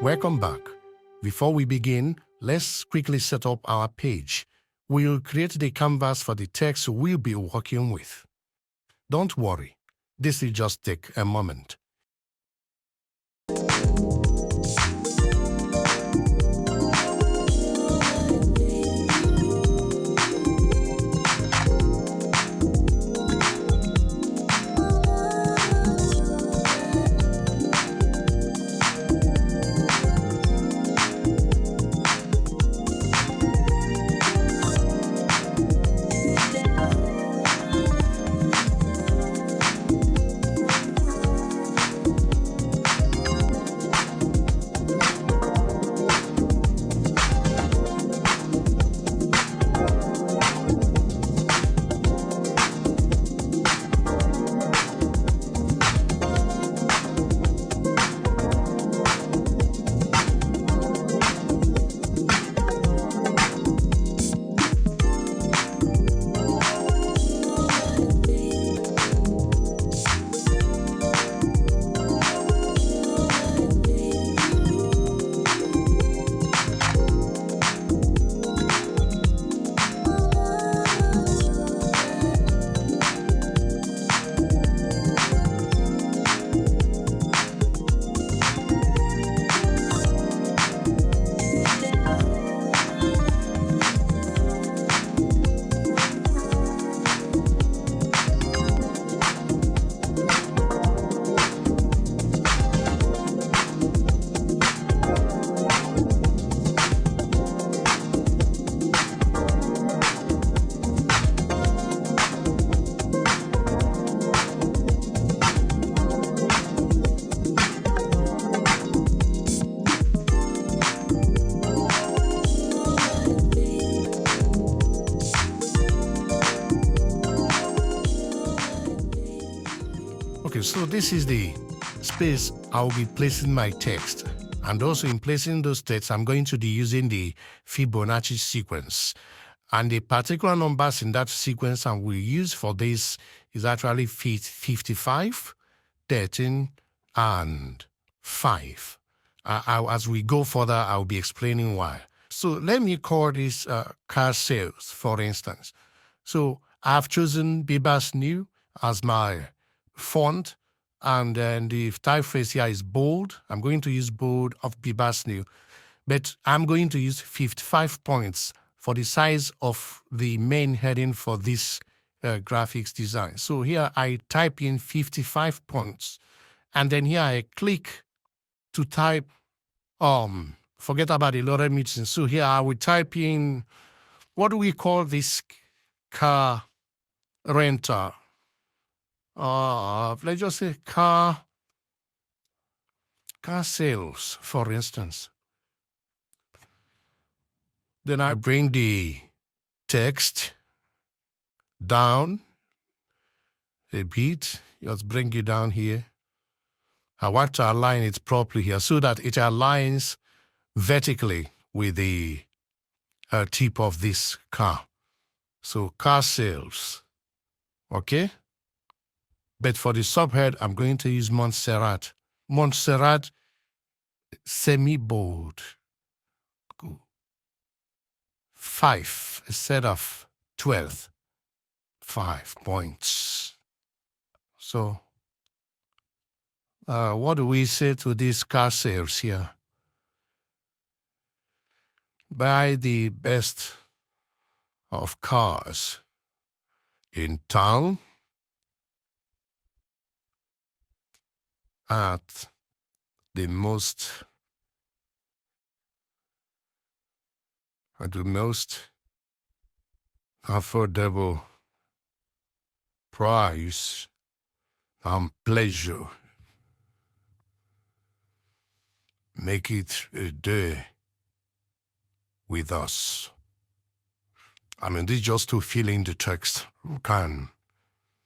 Welcome back. Before we begin, let's quickly set up our page. We'll create the canvas for the text we'll be working with. Don't worry, this will just take a moment. Okay, so this is the space I'll be placing my text. And also in placing those texts, I'm going to be using the Fibonacci sequence. And the particular numbers in that sequence I will use for this is actually 55, 13, and 5. As we go further, I'll be explaining why. So let me call this car sales, for instance. So I've chosen Bibas New as my font, and then the typeface here is bold. I'm going to use bold of Bibas New, but I'm going to use 55 points for the size of the main heading for this graphics design. So here I type in 55 points, and then here I click to type, forget about the loaded meeting. So here I will type in, what do we call this car renter? Let's just say car sales, for instance. Then I bring the text down a bit. Just bring it down here. I want to align it properly here so that it aligns vertically with the tip of this car. So car sales, okay? But for the subhead, I'm going to use Montserrat. Montserrat semi-bold. 5 instead of 12. 5 points. So, what do we say to these car sales here? Buy the best of cars in town at the most affordable price and pleasure. Make it a day with us. I mean, this is just to fill in the text. You can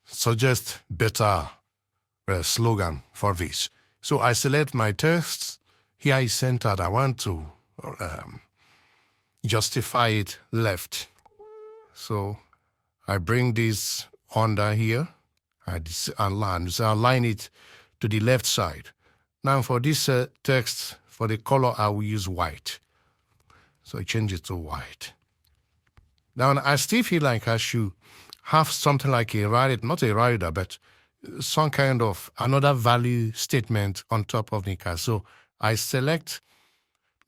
suggest better slogan for this. So I select my text. Here is centered. I want to justify it left. So I bring this under here. I align it to the left side. Now for this text, For the color, I will use white. So I change it to white. Now, I still feel like I should have something like a rider, not a rider, but some kind of another value statement on top of the car. So I select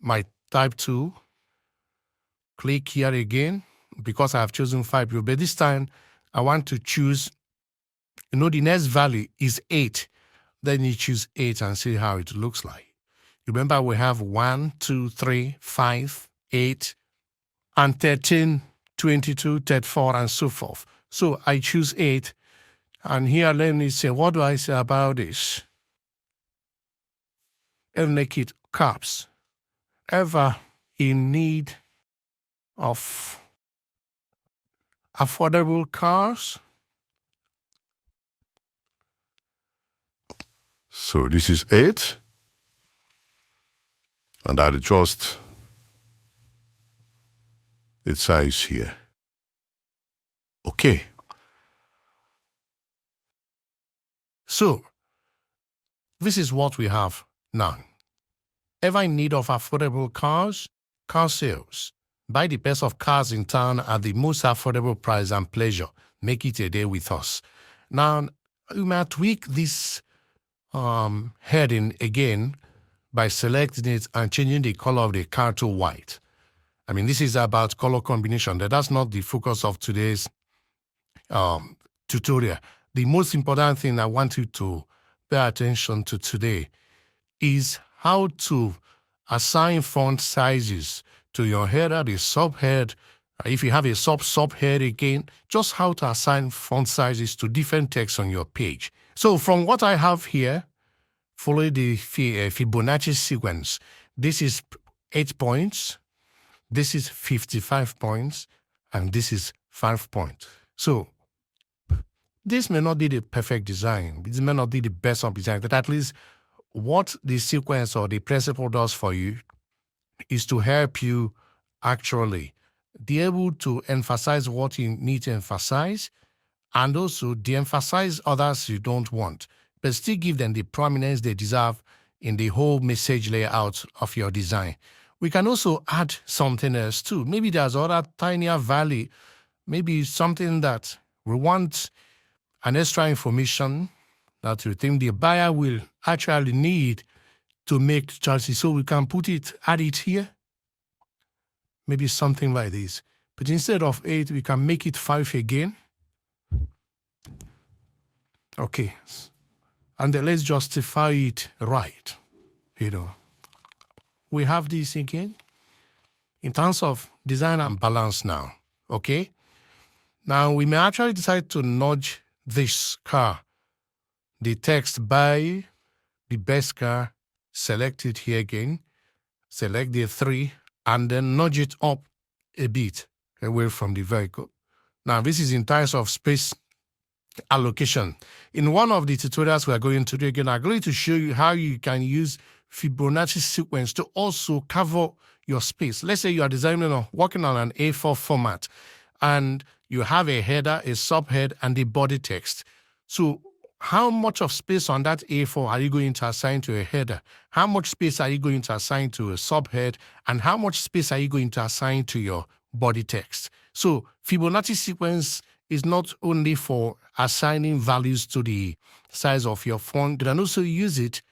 my type tool, click here again, because I have chosen 5, but this time I want to choose, the next value is 8. Then you choose 8 and see how it looks like. Remember, we have 1, 2, 3, 5, 8, and 13, 22, 34, and so forth. So I choose 8. And here, let me say, what do I say about this? I'll make it caps. Ever in need of affordable cars? So this is 8. And I adjust its size here. Okay. So this is what we have now. Ever in need of affordable cars? Car sales. Buy the best of cars in town at the most affordable price and pleasure. Make it a day with us. Now, you might tweak this heading again by selecting it and changing the color of the car to white. I mean, this is about color combination. That's not the focus of today's tutorial. The most important thing I want you to pay attention to today is how to assign font sizes to your header, the subhead. If you have a subhead again, just how to assign font sizes to different text on your page. So from what I have here, follow the Fibonacci sequence. This is 8 points, this is 55 points, and this is 5 points. So this may not be the perfect design, this may not be the best of design, but at least what the sequence or the principle does for you is to help you actually be able to emphasize what you need to emphasize and also de-emphasize others you don't want, but still give them the prominence they deserve in the whole message layout of your design. We can also add something else too. Maybe there's other tinier value, maybe something that we want an extra information that we think the buyer will actually need to make choices. So we can add it here, maybe something like this. But instead of 8, we can make it 5 again. Okay, and then let's justify it right. We have this again in terms of design and balance now. Okay, now we may actually decide to nudge this car, the text by the best car, select it here again, select the 3, and then nudge it up a bit away from the vehicle. Now this is in terms of space allocation. In one of the tutorials we are going to do again, I'm going to show you how you can use Fibonacci sequence to also cover your space. Let's say you are designing or working on an A4 format and you have a header, a subhead, and the body text. So how much of space on that A4 are you going to assign to a header? How much space are you going to assign to a subhead? And how much space are you going to assign to your body text? So Fibonacci sequence is not only for assigning values to the size of your font, you can also use it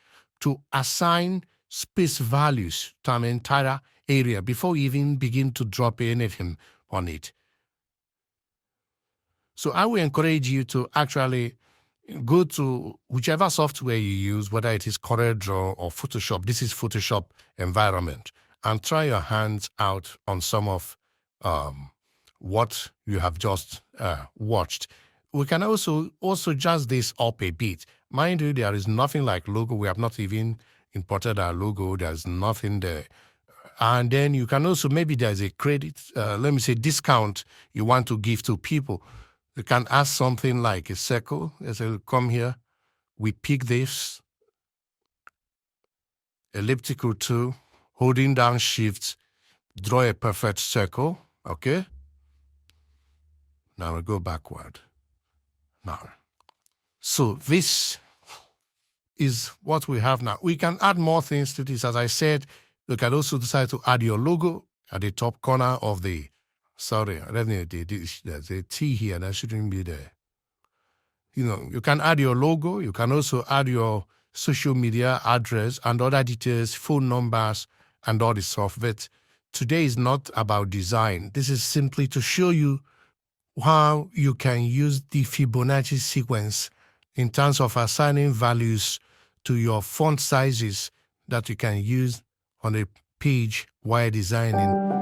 to assign space values to an entire area before you even begin to drop anything on it. So I will encourage you to actually go to whichever software you use, whether it is CorelDRAW or Photoshop. This is Photoshop environment, and try your hands out on some of what you have just watched. We can also jazz this up a bit. Mind you, there is nothing like logo. We have not even imported our logo. There's nothing there. And then you can also, maybe there's a credit, let me say discount you want to give to people. You can add something like a circle. As I come here, we pick this elliptical tool, holding down Shift, draw a perfect circle. Okay. Now we go backward. Now, so this is what we have now. We can add more things to this. As I said, you can also decide to add your logo at the top corner of the, sorry, there's a T here that shouldn't be there. You can add your logo. You can also add your social media address and other details, phone numbers, and all the stuff. But today is not about design. This is simply to show you how you can use the Fibonacci sequence in terms of assigning values to your font sizes that you can use on a page while designing.